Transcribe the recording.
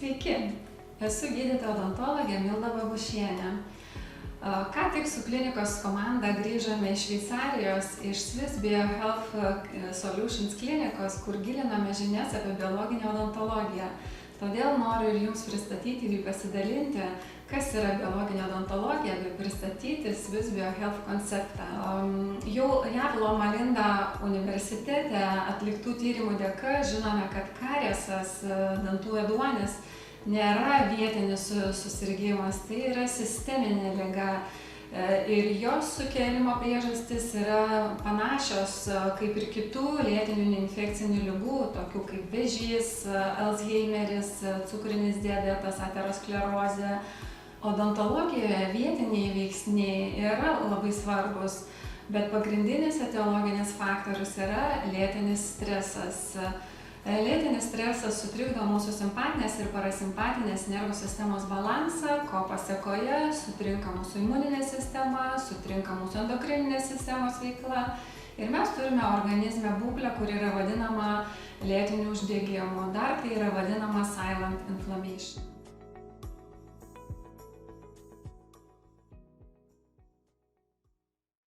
Sveiki, esu gydytoja odontologė Milda Babušienė. Ką tik su klinikos komanda grįžome iš Šveicarijos, iš Swiss BioHealth Solutions klinikos, kur giliname žinias apie biologinę odontologiją. Todėl noriu ir jums pristatyti bei pasidalinti, kas yra biologinė odontologija, bei pristatyti Swiss BioHealth konceptą. Jau JAV Loma Linda universitete atliktų tyrimų dėka žinome, kad kariesas, dantų ėduonis, nėra vietinis susirgimas, tai yra sisteminė liga. Ir jos sukėlimo priežastys yra panašios kaip ir kitų lėtinių neinfekcinių ligų, tokių kaip vėžys, Alzheimeris, cukrinis diabetas, aterosklerozė. Odontologijoje vietiniai veiksniai yra labai svarbus, bet pagrindinis etiologinis faktorius yra lėtinis stresas. Lėtinis stresas sutrikdo mūsų simpatinės ir parasimpatinės nervų sistemos balansą, ko pasekoje sutrinka mūsų imuninė sistema, sutrinka mūsų endokrininės sistemos veikla ir mes turime organizme būklę, kuri yra vadinama lėtiniu uždegimu. Dar tai yra vadinama silent inflammation.